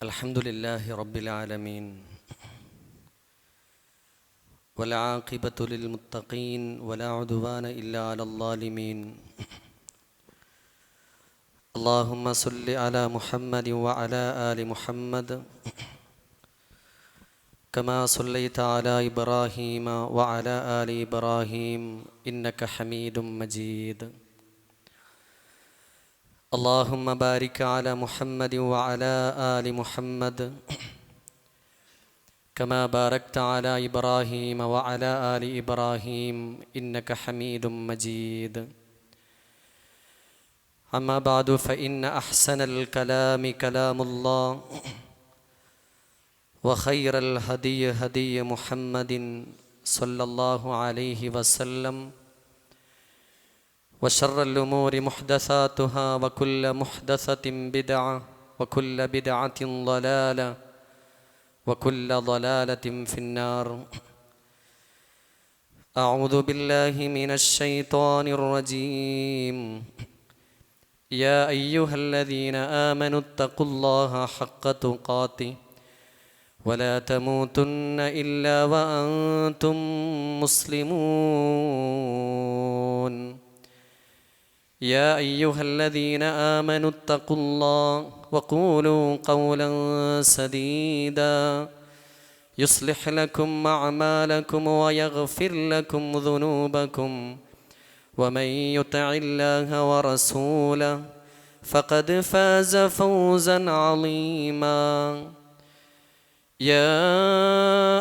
Alhamdulillahi Rabbil Alameen wal aqibatu lil muttaqin wala udwana illa alal zalimin. Allahumma salli ala Muhammadin wa ala ali Muhammad kama sallaita ala Ibrahim wa ala ali Ibrahim innaka Hamidum Majid. Allahumma barik ala Muhammadin wa ala ali Muhammad كما باركت على إبراهيم وعلى آل إبراهيم إنك حميد مجيد. أما بعد فإن أحسن الكلام كلام الله وخير الهدي هدي محمد صلى الله عليه وسلم وشر الأمور محدثاتها وكل محدثة بدعة وكل بدعة ضلالة وكل ضلالة في النار. أعوذ بالله من الشيطان الرجيم. يا أيها الذين آمنوا اتقوا الله حق تقاته ولا تموتن إلا وأنتم مسلمون. يا أيها الذين آمنوا اتقوا الله وقولوا قولا سديدا يصلح لكم أعمالكم ويغفر لكم ذنوبكم ومن يطع الله ورسوله فقد فاز فوزا عظيما. يا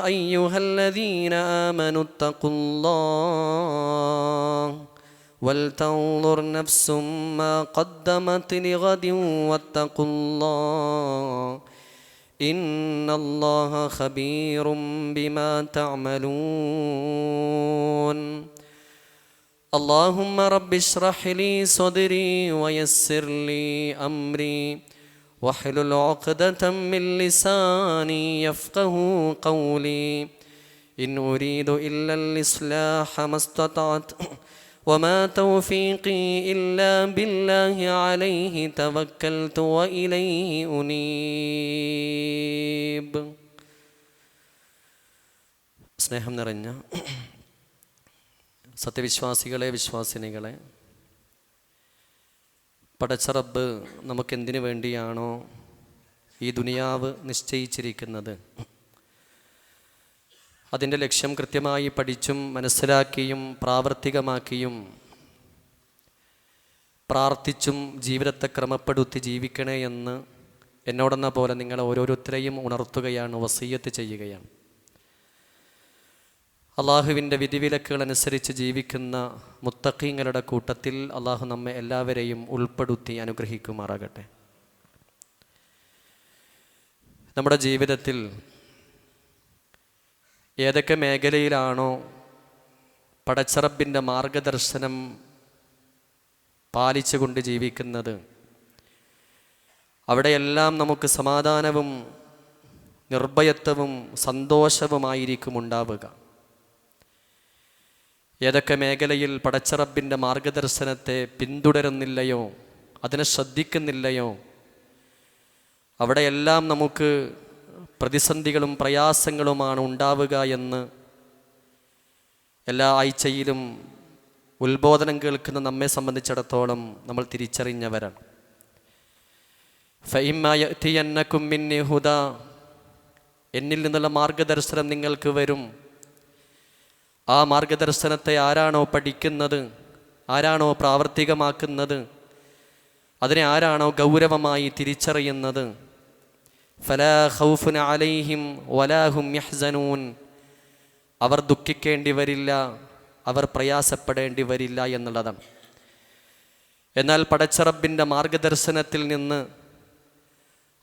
أيها الذين آمنوا اتقوا الله ولتنظر نفس ما قدمت لغد واتقوا الله إن الله خبير بما تعملون. اللهم رب اشرح لي صدري ويسر لي أمري واحلل عقدة من لساني يفقه قولي. إن أريد إلا الإصلاح ما استطعت وما توفيقي إلا بالله عليه توكلت وإليه أنيب. സ്നേഹം നിറഞ്ഞ സത്യവിശ്വാസികളെ, വിശ്വാസിനികളെ, പടച്ച റബ്ബ് നമുക്കെന്തിനു വേണ്ടിയാണോ ഈ ദുനിയാവ് നിശ്ചയിച്ചിരിക്കുന്നത് അതിൻ്റെ ലക്ഷ്യം കൃത്യമായി പഠിച്ചും മനസ്സിലാക്കിയും പ്രാവർത്തികമാക്കിയും പ്രാർത്ഥിച്ചും ജീവിതത്തെ ക്രമപ്പെടുത്തി ജീവിക്കണേ എന്ന് എന്നോടെന്ന പോലെ നിങ്ങളെ ഓരോരുത്തരെയും ഉണർത്തുകയാണ്, വസിയ്യത്ത് ചെയ്യുകയാണ്. അള്ളാഹുവിൻ്റെ വിധിവിലക്കുകൾ അനുസരിച്ച് ജീവിക്കുന്ന മുത്തഖീങ്ങളുടെ കൂട്ടത്തിൽ അള്ളാഹു നമ്മെ എല്ലാവരെയും ഉൾപ്പെടുത്തി അനുഗ്രഹിക്കുമാറാകട്ടെ. നമ്മുടെ ജീവിതത്തിൽ ഏതൊക്കെ മേഖലയിലാണോ പടച്ചറബിൻ്റെ മാർഗദർശനം പാലിച്ചുകൊണ്ട് ജീവിക്കുന്നത് അവിടെയെല്ലാം നമുക്ക് സമാധാനവും നിർഭയത്വവും സന്തോഷവുമായിരിക്കും ഉണ്ടാവുക. ഏതൊക്കെ മേഖലയിൽ പടച്ചറബിൻ്റെ മാർഗദർശനത്തെ പിന്തുടരുന്നില്ലയോ, അതിനെ ശ്രദ്ധിക്കുന്നില്ലയോ, അവിടെയെല്ലാം നമുക്ക് പ്രതിസന്ധികളും പ്രയാസങ്ങളുമാണ് ഉണ്ടാവുക എന്ന് എല്ലാ ആഴ്ചയിലും ഉത്ബോധനം കേൾക്കുന്ന നമ്മെ സംബന്ധിച്ചിടത്തോളം നമ്മൾ തിരിച്ചറിഞ്ഞവരാണ്. ഫഇമ്മാ യഅ്തിയന്നകും മിന്നി ഹുദാ, എന്നിൽ നിന്നുള്ള മാർഗദർശനം നിങ്ങൾക്ക് വരും. ആ മാർഗദർശനത്തെ ആരാണോ പഠിക്കുന്നത്, ആരാണോ പ്രാവർത്തികമാക്കുന്നത്, അതിനെ ആരാണോ ഗൗരവമായി തിരിച്ചറിയുന്നത്, ഫലാ ഖൗഫുൻ അലൈഹിം വലാ ഹും യഹ്സനൂൻ, അവർ ദുഃഖിക്കേണ്ടി വരില്ല, അവർ പ്രയാസപ്പെടേണ്ടി വരില്ല എന്നുള്ളതാണ്. എന്നാൽ പടച്ചറബിൻ്റെ മാർഗദർശനത്തിൽ നിന്ന്,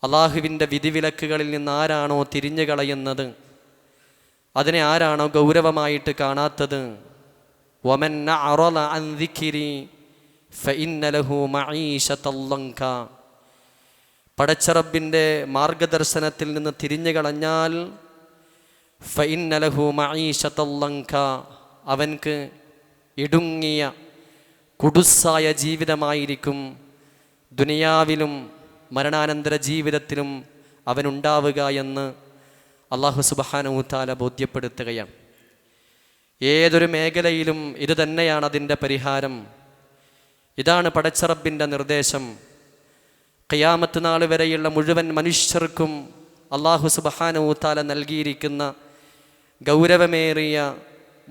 അള്ളാഹുവിൻ്റെ വിധിവിലക്കുകളിൽ നിന്ന് ആരാണോ തിരിഞ്ഞു കളയുന്നത്, അതിനെ ആരാണോ ഗൗരവമായിട്ട് കാണാത്തത്, വമൻ അഅറള അൻ ദിക്രി ഫഇന്ന ലഹു മഈശതൻ ളങ്ക, പടച്ചറബിൻ്റെ മാർഗദർശനത്തിൽ നിന്ന് തിരിഞ്ഞു കളഞ്ഞാൽ ഫഇന്ന ലഹു മഈശതൻ ളങ്ക, അവൻക്ക് ഇടുങ്ങിയ കുടുസായ ജീവിതമായിരിക്കും ദുനിയാവിലും മരണാനന്തര ജീവിതത്തിലും അവനുണ്ടാവുക എന്ന് അല്ലാഹു സുബ്ഹാനഹു തആല ബോധ്യപ്പെടുത്തുകയാണ്. ഏതൊരു മേഖലയിലും ഇത് തന്നെയാണ് അതിൻ്റെ പരിഹാരം. ഇതാണ് പടച്ചറബിൻ്റെ നിർദ്ദേശം. ഖിയാമത്ത് നാൾ വരെയുള്ള മുഴുവൻ മനുഷ്യർക്കും അല്ലാഹു സുബ്ഹാനഹു തആല നൽകിയിരിക്കുന്ന ഗൗരവമേറിയ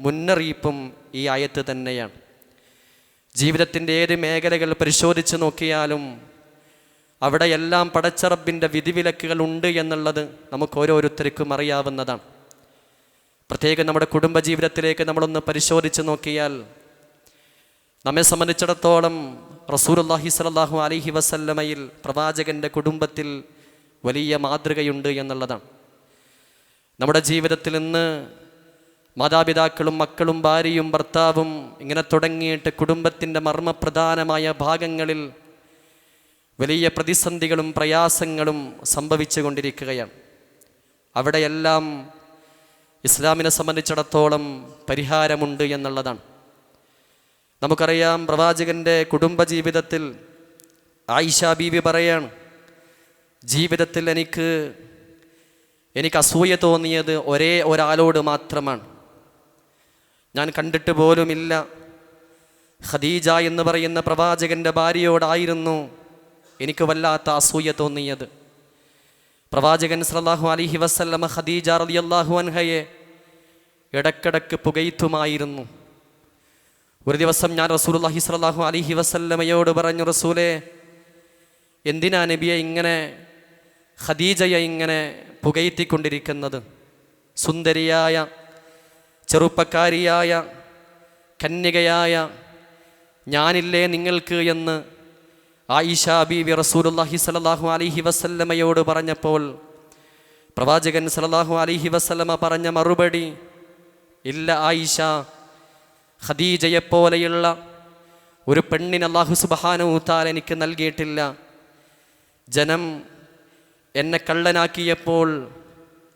മുന്നറിയിപ്പും ഈ ആയത്ത് തന്നെയാണ്. ജീവിതത്തിൻ്റെ ഏത് മേഖലകൾ പരിശോധിച്ച് നോക്കിയാലും അവിടെയെല്ലാം പടച്ചറബിൻ്റെ വിധിവിലക്കുകൾ ഉണ്ട് എന്നുള്ളത് നമുക്ക് ഓരോരുത്തർക്കും അറിയാവുന്നതാണ്. പ്രത്യേകം നമ്മുടെ കുടുംബജീവിതത്തിലേക്ക് നമ്മളൊന്ന് പരിശോധിച്ച് നോക്കിയാൽ നമ്മെ സംബന്ധിച്ചിടത്തോളം റസൂലുള്ളാഹി സ്വല്ലല്ലാഹു അലൈഹി വസല്ലമയിൽ പ്രവാചകൻ്റെ കുടുംബത്തിൽ വലിയ മാതൃകയുണ്ട് എന്നുള്ളതാണ്. നമ്മുടെ ജീവിതത്തിൽ ഇന്ന് മാതാപിതാക്കളും മക്കളും ഭാര്യയും ഭർത്താവും ഇങ്ങനെ തുടങ്ങിയിട്ട് കുടുംബത്തിൻ്റെ മർമ്മപ്രധാനമായ ഭാഗങ്ങളിൽ വലിയ പ്രതിസന്ധികളും പ്രയാസങ്ങളും സംഭവിച്ചു കൊണ്ടിരിക്കുകയാണ്. അവിടെയെല്ലാം ഇസ്ലാമിനെ സംബന്ധിച്ചിടത്തോളം പരിഹാരമുണ്ട് എന്നുള്ളതാണ്. നമുക്കറിയാം, പ്രവാചകൻ്റെ കുടുംബജീവിതത്തിൽ ആയിഷ ബീവി പറയാണ്, ജീവിതത്തിൽ എനിക്ക് അസൂയ തോന്നിയത് ഒരേ ഒരാളോട് മാത്രമാണ്. ഞാൻ കണ്ടിട്ട് പോലുമില്ല. ഖദീജ എന്ന് പറയുന്ന പ്രവാചകൻ്റെ ഭാര്യയോടായിരുന്നു എനിക്ക് വല്ലാത്ത അസൂയ തോന്നിയത്. പ്രവാചകൻ സല്ലല്ലാഹു അലൈഹി വസല്ലമ ഖദീജ റളിയല്ലാഹു അൻഹയെ ഇടക്കിടക്ക് പുകഴ്ത്തുമായിരുന്നു. ഒരു ദിവസം ഞാൻ റസൂലുള്ളാഹി സ്വല്ലല്ലാഹു അലൈഹി വസല്ലമയോട് പറഞ്ഞു, റസൂലേ, എന്തിനാ നബിയെ ഇങ്ങനെ ഖദീജയെ ഇങ്ങനെ പുകഴ്ത്തിക്കൊണ്ടിരിക്കുന്നത്? സുന്ദരിയായ, ചെറുപ്പക്കാരിയായ, കന്യകയായ ഞാനില്ലേ നിങ്ങൾക്ക് എന്ന് ആയിഷ ബീവി റസൂലുള്ളാഹി സ്വല്ലല്ലാഹു അലൈഹി വസല്ലമയോട് പറഞ്ഞപ്പോൾ പ്രവാചകൻ സ്വല്ലല്ലാഹു അലൈഹി വസല്ലമ പറഞ്ഞ മറുപടി, ഇല്ല ആയിഷ, ഖദീജയെപ്പോലെയുള്ള ഒരു പെണ്ണിനെ അല്ലാഹു സുബ്ഹാനഹു തആല എനിക്ക് നൽകിയിട്ടില്ല. ജനം എന്നെ കള്ളനാക്കിയപ്പോൾ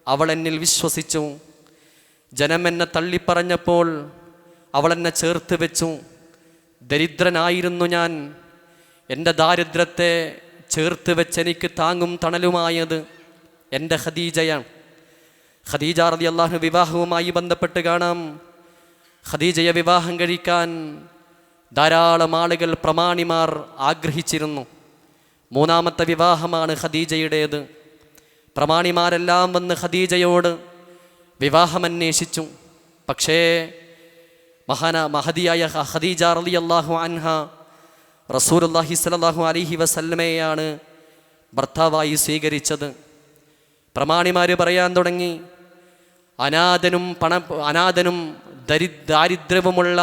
അവൾ എന്നിൽ വിശ്വസിച്ചു. ജനം എന്നെ തള്ളിപ്പറഞ്ഞപ്പോൾ അവൾ എന്നെ ചേർത്ത് വെച്ചു. ദരിദ്രനായിരുന്നു ഞാൻ. എൻ്റെ ദാരിദ്ര്യത്തെ ചേർത്ത് വെച്ച് എനിക്ക് താങ്ങും തണലുമായത് എൻ്റെ ഖദീജയാണ്. ഖദീജ റളിയല്ലാഹു അൻഹ വിവാഹവുമായി ബന്ധപ്പെട്ട് കാണാം, ഖദീജയെ വിവാഹം കഴിക്കാൻ ധാരാളം ആളുകൾ, പ്രമാണിമാർ ആഗ്രഹിച്ചിരുന്നു. മൂന്നാമത്തെ വിവാഹമാണ് ഖദീജയുടേത്. പ്രമാണിമാരെല്ലാം വന്ന് ഖദീജയോട് വിവാഹം അന്വേഷിച്ചു. പക്ഷേ മഹദിയായ ഖദീജ റളിയല്ലാഹു അൻഹ റസൂലുള്ളാഹി സ്വല്ലല്ലാഹു അലൈഹി വസല്ലമയെയാണ് ഭർത്താവായി സ്വീകരിച്ചത്. പ്രമാണിമാർ പറയാൻ തുടങ്ങി, അനാഥനും ദാരിദ്ര്യവുമുള്ള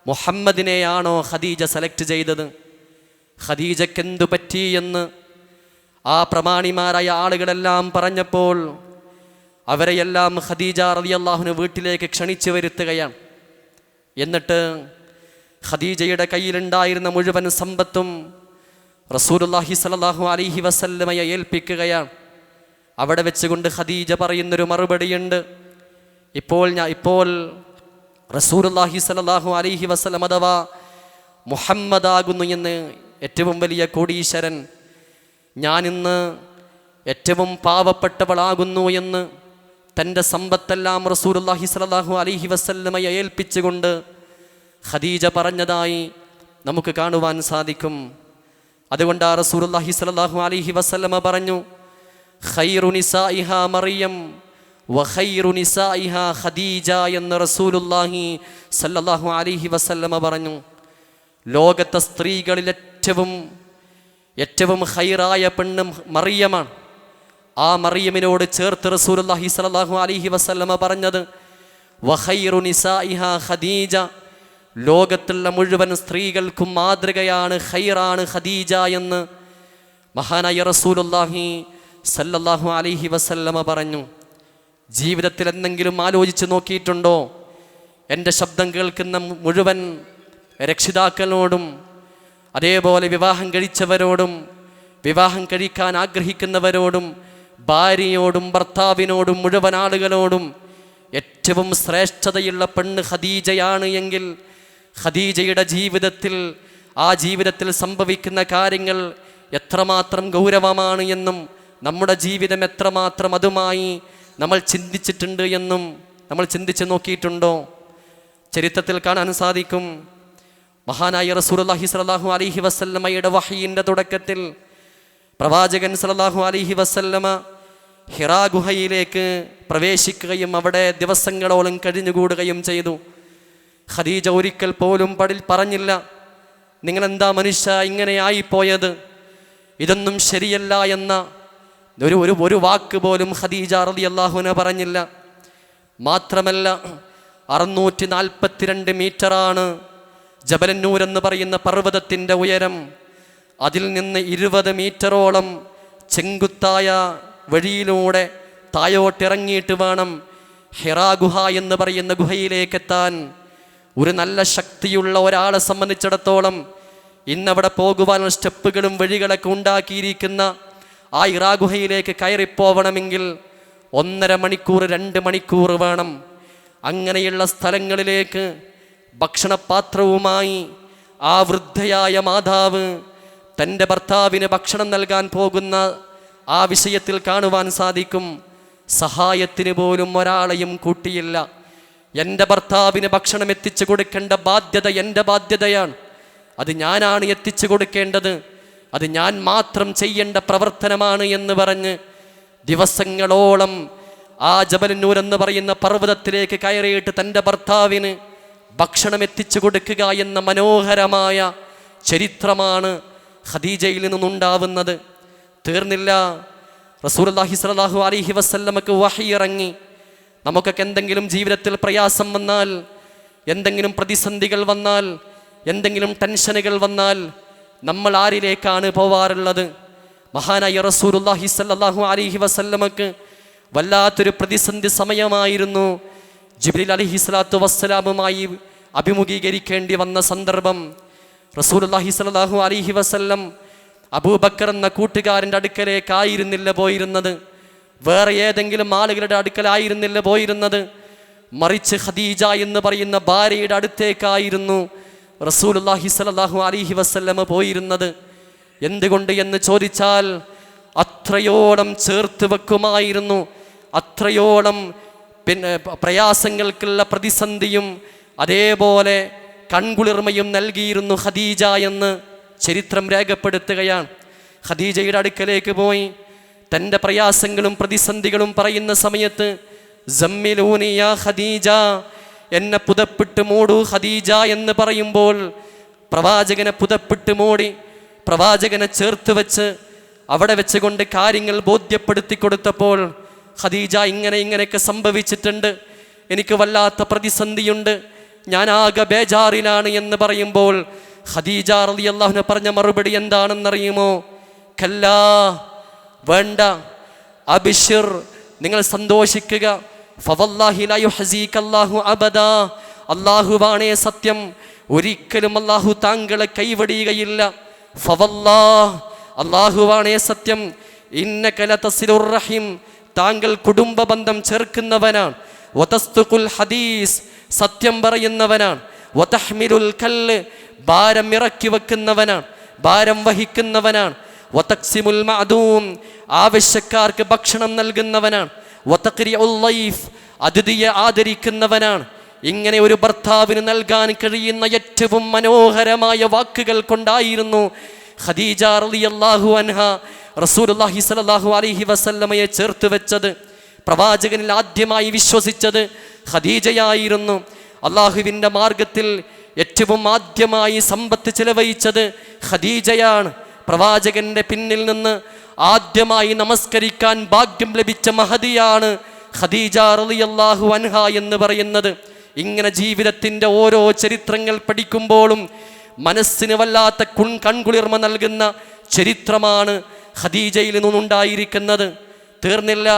മുഹമ്മദിനെയാണോ ഖദീജ സെലക്ട് ചെയ്തത്? ഖദീജക്കെന്തു പറ്റി എന്ന് ആ പ്രമാണിമാരായ ആളുകളെല്ലാം പറഞ്ഞപ്പോൾ അവരെയെല്ലാം ഖദീജ റളിയല്ലാഹു അൻഹ വീട്ടിലേക്ക് ക്ഷണിച്ചു വരുത്തുകയാണ്. എന്നിട്ട് ഖദീജയുടെ കയ്യിലുണ്ടായിരുന്ന മുഴുവൻ സമ്പത്തും റസൂലുള്ളാഹി സ്വല്ലല്ലാഹു അലൈഹി വസല്ലമയെ ഏൽപ്പിക്കുകയാണ്. അവിടെ വെച്ചുകൊണ്ട് ഖദീജ പറയുന്നൊരു മറുപടിയുണ്ട്, ഇപ്പോൾ റസൂലുള്ളാഹി സ്വല്ലല്ലാഹു അലൈഹി വസല്ലം അഥവാ മുഹമ്മദാകുന്നു എന്ന് ഏറ്റവും വലിയ കോടീശ്വരൻ, ഞാനിന്ന് ഏറ്റവും പാവപ്പെട്ടവളാകുന്നു എന്ന് തൻ്റെ സമ്പത്തെല്ലാം റസൂലുള്ളാഹി സ്വല്ലല്ലാഹു അലൈഹി വസല്ലമയെ ഏൽപ്പിച്ചുകൊണ്ട് ഖദീജ പറഞ്ഞതായി നമുക്ക് കാണുവാൻ സാധിക്കും. അതുകൊണ്ട് ആ റസൂലുള്ളാഹി സ്വല്ലല്ലാഹു അലൈഹി വസല്ലമ പറഞ്ഞു, ഖൈറു നിസാഇഹാ മറിയം വ ഖൈറു നിസാഇഹാ ഖദീജ എന്ന് റസൂലുള്ളാഹി സ്വല്ലല്ലാഹു അലൈഹി വസല്ലമ പറഞ്ഞു. ലോകത്തെ സ്ത്രീകളിൽ ഏറ്റവും ഖൈറായ പെണ്ണ് മറിയമാണ്. ആ മറിയമിനോട് ചേർത്ത് റസൂലുള്ളാഹി സ്വല്ലല്ലാഹു അലൈഹി വസല്ലമ പറഞ്ഞത് വ ഖൈറു നിസാഇഹാ ഖദീജ, ലോകത്തുള്ള മുഴുവൻ സ്ത്രീകൾക്കും മാതൃകയാണ്, ഖൈറാണ് ഖദീജ എന്ന് മഹാനായ റസൂലുള്ളാഹി സല്ലല്ലാഹു അലൈഹി വസല്ലമ പറഞ്ഞു. ജീവിതത്തിൽ എന്തെങ്കിലും ആലോചിച്ച് നോക്കിയിട്ടുണ്ടോ? എൻ്റെ ശബ്ദം കേൾക്കുന്ന മുഴുവൻ രക്ഷിതാക്കളോടും അതേപോലെ വിവാഹം കഴിച്ചവരോടും വിവാഹം കഴിക്കാൻ ആഗ്രഹിക്കുന്നവരോടും ഭാര്യയോടും ഭർത്താവിനോടും മുഴുവൻ ആളുകളോടും ഏറ്റവും ശ്രേഷ്ഠതയുള്ള പെണ്ണ് ഖദീജയാണ് എങ്കിൽ ഖദീജയുടെ ജീവിതത്തിൽ സംഭവിക്കുന്ന കാര്യങ്ങൾ എത്രമാത്രം ഗൗരവമാണ് എന്നും നമ്മുടെ ജീവിതം എത്രമാത്രം അതുമായി നമ്മൾ ചിന്തിച്ചിട്ടുണ്ട് എന്നും നമ്മൾ ചിന്തിച്ച് നോക്കിയിട്ടുണ്ടോ? ചരിത്രത്തിൽ കാണാൻ സാധിക്കും, മഹാനായ റസൂലുള്ളാഹി സ്വല്ലല്ലാഹു അലൈഹി വസല്ലമയുടെ വഹയിൻ്റെ തുടക്കത്തിൽ പ്രവാചകൻ സ്വല്ലല്ലാഹു അലൈഹി വസല്ലമ ഹിറാ ഗുഹയിലേക്ക് പ്രവേശിക്കുകയും അവിടെ ദിവസങ്ങളോളം കഴിഞ്ഞുകൂടുകയും ചെയ്തു. ഖദീജ ഒരിക്കൽ പോലും പറഞ്ഞില്ല, നിങ്ങളെന്താ മനുഷ്യ ഇങ്ങനെയായിപ്പോയത്, ഇതൊന്നും ശരിയല്ല എന്ന ഒരു വാക്ക് പോലും ഖദീജ റളിയല്ലാഹു അൻഹ പറഞ്ഞില്ല. മാത്രമല്ല 642 മീറ്ററാണ് ജബലന്നൂർ എന്ന് പറയുന്ന പർവ്വതത്തിൻ്റെ ഉയരം. അതിൽ നിന്ന് 20 മീറ്ററോളം ചെങ്കുത്തായ വഴിയിലൂടെ തായോട്ടിറങ്ങിയിട്ട് വേണം ഹിറാ ഗുഹ എന്ന് പറയുന്ന ഗുഹയിലേക്കെത്താൻ. ഒരു നല്ല ശക്തിയുള്ള ഒരാളെ സംബന്ധിച്ചിടത്തോളം ഇന്നവിടെ പോകുവാനുള്ള സ്റ്റെപ്പുകളും വഴികളൊക്കെ ഉണ്ടാക്കിയിരിക്കുന്ന ആ ഹിറാ ഗുഹയിലേക്ക് കയറിപ്പോവണമെങ്കിൽ 1.5 മണിക്കൂർ 2 മണിക്കൂർ വേണം. അങ്ങനെയുള്ള സ്ഥലങ്ങളിലേക്ക് ഭക്ഷണപാത്രവുമായി ആ വൃദ്ധയായ മാതാവ് തൻ്റെ ഭർത്താവിന് ഭക്ഷണം നൽകാൻ പോകുന്ന ആ വിഷയത്തിൽ കാണുവാൻ സാധിക്കും, സഹായത്തിന് പോലും ഒരാളെയും കൂട്ടിയില്ല. എൻ്റെ ഭർത്താവിന് ഭക്ഷണം എത്തിച്ചു കൊടുക്കേണ്ട ബാധ്യത എൻ്റെ ബാധ്യതയാണ്, അത് ഞാനാണ് എത്തിച്ചു കൊടുക്കേണ്ടത്, അത് ഞാൻ മാത്രം ചെയ്യേണ്ട പ്രവർത്തനമാണ് എന്ന് പറഞ്ഞ് ദിവസങ്ങളോളം ആ ജബലന്നൂർ എന്ന് പറയുന്ന പർവ്വതത്തിലേക്ക് കയറിയിട്ട് തൻ്റെ ഭർത്താവിന് ഭക്ഷണം എത്തിച്ചു കൊടുക്കുക എന്ന മനോഹരമായ ചരിത്രമാണ് ഖദീജയിൽ നിന്നുണ്ടാവുന്നത്. തീർന്നില്ല, റസൂലുള്ളാഹി സ്വല്ലല്ലാഹു അലൈഹി വസല്ലമക്ക് വഹി ഇറങ്ങി. നമുക്കൊക്കെ എന്തെങ്കിലും ജീവിതത്തിൽ പ്രയാസം വന്നാൽ, എന്തെങ്കിലും പ്രതിസന്ധികൾ വന്നാൽ, എന്തെങ്കിലും ടെൻഷനുകൾ വന്നാൽ നമ്മൾ ആരിലേക്കാണ് പോവാറുള്ളത്? മഹാനായ റസൂലുള്ളാഹി സ്വല്ലല്ലാഹു അലൈഹി വസല്ലമക്ക് വല്ലാത്തൊരു പ്രതിസന്ധി സമയമായിരുന്നു. ജിബ്രീൽ അലൈഹിസ്സലാത്തു വസ്സലാമുമായി അഭിമുഖീകരിക്കേണ്ടി വന്ന സന്ദർഭം. റസൂലുള്ളാഹി സ്വല്ലല്ലാഹു അലൈഹി വസല്ലം അബൂബക്കർ എന്ന കൂട്ടുകാരൻ്റെ അടുക്കലേക്കായിരുന്നില്ല പോയിരുന്നത്, വേറെ ഏതെങ്കിലും ആളുകളുടെ അടുക്കലായിരുന്നില്ല പോയിരുന്നത്, മറിച്ച് ഖദീജ എന്ന് പറയുന്ന ഭാര്യയുടെ അടുത്തേക്കായിരുന്നു റസൂലുള്ളാഹി സ്വല്ലല്ലാഹു അലൈഹി വസല്ലം പോയിരുന്നത്. എന്തുകൊണ്ട് എന്ന് ചോദിച്ചാൽ അത്രയോളം ചേർത്ത് വെക്കുമായിരുന്നു, അത്രയോളം പ്രയാസങ്ങൾക്കുള്ള പ്രതിസന്ധിയും അതേപോലെ കൺകുളിർമയും നൽകിയിരുന്നു ഖദീജ എന്ന് ചരിത്രം രേഖപ്പെടുത്തുകയാണ്. ഖദീജയുടെ അടുക്കലേക്ക് പോയി തൻ്റെ പ്രയാസങ്ങളും പ്രതിസന്ധികളും പറയുന്ന സമയത്ത് സമ്മിലൂനി യാ ഖദീജ, എന്നെ പുതപ്പിട്ട് മൂടൂ ഖദീജ എന്ന് പറയുമ്പോൾ പ്രവാചകനെ പുതപ്പിട്ട് മൂടി പ്രവാചകനെ ചേർത്ത് വെച്ച് അവിടെ വെച്ചുകൊണ്ട് കാര്യങ്ങൾ ബോധ്യപ്പെടുത്തി കൊടുത്തപ്പോൾ ഖദീജ ഇങ്ങനെയൊക്കെ സംഭവിച്ചിട്ടുണ്ട്, എനിക്ക് വല്ലാത്ത പ്രതിസന്ധിയുണ്ട്, ഞാൻ ആകെ ബേജാറിലാണ് എന്ന് പറയുമ്പോൾ ഖദീജ റളിയല്ലാഹു അൻഹ പറഞ്ഞ മറുപടി എന്താണെന്നറിയുമോ? കല്ലാ, വേണ്ട, അബ്ശിർ, നിങ്ങൾ സന്തോഷിക്കുക, ഫവല്ലാഹി ലാ യുഹ്സികല്ലാഹു അബദാ, അല്ലാഹുവാണേ സത്യം, ഒരിക്കലും അല്ലാഹു താങ്കളെ കൈവടിയുകയില്ല. ഫവല്ലാഹ്, അല്ലാഹുവാണേ സത്യം, ഇന്നക ലതസിലുർ റഹീം, താങ്കൾ കുടുംബ ബന്ധം ചേർക്കുന്നവനാണ്, വതസ്തുഖുൽ ഹദീസ്, സത്യം പറയുന്നവനാണ്, വതഹ്മിലുൽ കല്ല്, ഭാരം ഇറക്കി വെക്കുന്നവനാണ്, ഭാരം വഹിക്കുന്നവനാണ്, വതക്സിമുൽ മഅദൂം, ആവശ്യക്കാർക്ക് ഭക്ഷണം നൽകുന്നവനാണ്, വതഖ്രിഉൽ ലൈഫ്, അതിഥിയെ ആദരിക്കുന്നവനാണ്. ഇങ്ങനെ ഒരു ഭർത്താവിന് നൽകാൻ കഴിയുന്ന ഏറ്റവും മനോഹരമായ വാക്കുകൾ കൊണ്ടായിരുന്നു ഖദീജ റളിയല്ലാഹു അൻഹ റസൂലുള്ളാഹി സ്വല്ലല്ലാഹു അലൈഹി വസല്ലമയെ ചേർത്ത് വെച്ചത്. പ്രവാചകനിൽ ആദ്യമായി വിശ്വസിച്ചത് ഖദീജയായിരുന്നു. അള്ളാഹുവിൻ്റെ മാർഗത്തിൽ ഏറ്റവും ആദ്യമായി സമ്പത്ത് ചെലവഴിച്ചത് ഖദീജയാണ്. പ്രവാചകന്റെ പിന്നിൽ നിന്ന് ആദ്യമായി നമസ്കരിക്കാൻ ഭാഗ്യം ലഭിച്ച മഹദിയാണ് ഖദീജ റളിയല്ലാഹു അൻഹ എന്ന് പറയുന്നത്. ഇങ്ങനെ ജീവിതത്തിൻ്റെ ഓരോ ചരിത്രങ്ങൾ പഠിക്കുമ്പോഴും മനസ്സിന് വല്ലാത്ത കൺകുളിർമ നൽകുന്ന ചരിത്രമാണ് ഖദീജയിൽ നിന്നുണ്ടായിരിക്കുന്നത്. തീർന്നില്ല,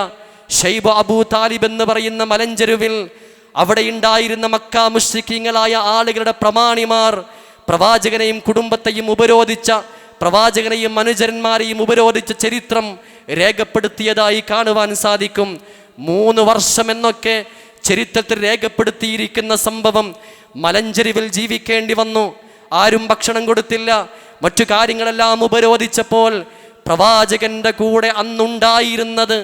ഷൈബ് അബൂ താലിബ് എന്ന് പറയുന്ന മലഞ്ചെരുവിൽ അവിടെ ഉണ്ടായിരുന്ന മക്ക മുശ്രിക്കീങ്ങളായ ആളുകളുടെ പ്രമാണിമാർ പ്രവാചകനെയും കുടുംബത്തെയും ഉപരോധിച്ച, പ്രവാചകനെയും അനുചരന്മാരെയും ഉപരോധിച്ച ചരിത്രം രേഖപ്പെടുത്തിയതായി കാണുവാൻ സാധിക്കും. 3 വർഷം എന്നൊക്കെ ചരിത്രത്തിൽ രേഖപ്പെടുത്തിയിരിക്കുന്ന സംഭവം. മലഞ്ചെരുവിൽ ജീവിക്കേണ്ടി വന്നു, ആരും ഭക്ഷണം കൊടുത്തില്ല, മറ്റു കാര്യങ്ങളെല്ലാം ഉപരോധിച്ചപ്പോൾ പ്രവാചകന്റെ കൂടെ അന്നുണ്ടായിരുന്നത്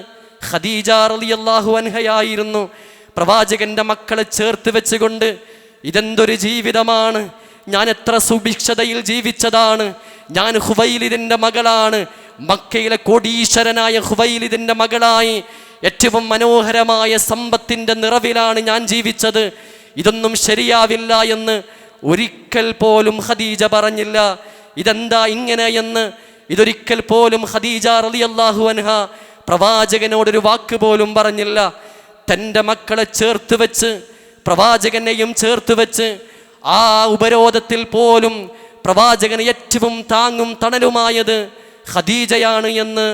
ഖദീജ റളിയല്ലാഹു അൻഹയായിരുന്നു. പ്രവാചകന്റെ മക്കളെ ചേർത്ത് വെച്ചുകൊണ്ട് ഇതെന്തൊരു ജീവിതമാണ്, ഞാൻ എത്ര സുഭിക്ഷതയിൽ ജീവിച്ചതാണ്, ഞാൻ ഖുവൈലിദിന്റെ മകളാണ്, മക്കയിലെ കോടീശ്വരനായ ഖുവൈലിദിന്റെ മകളായി ഏറ്റവും മനോഹരമായ സമ്പത്തിന്റെ നിറവിലാണ് ഞാൻ ജീവിച്ചത്, ഇതൊന്നും ശരിയാവില്ല എന്ന് ഒരിക്കൽ പോലും ഖദീജ പറഞ്ഞില്ല. ഇതെന്താ ഇങ്ങനെ എന്ന് ഇതൊരിക്കൽ പോലും ഖദീജ റളിയല്ലാഹു അൻഹ പ്രവാചകനോടൊരു വാക്ക് പോലും പറഞ്ഞില്ല. തൻ്റെ മക്കളെ ചേർത്ത് വെച്ച്, പ്രവാചകനെയും ചേർത്ത് വെച്ച്, ആ ഉപരോധത്തിൽ പോലും പ്രവാചകന് ഏറ്റവും താങ്ങും തണലുമായത് ഖദീജയാണ് എന്ന്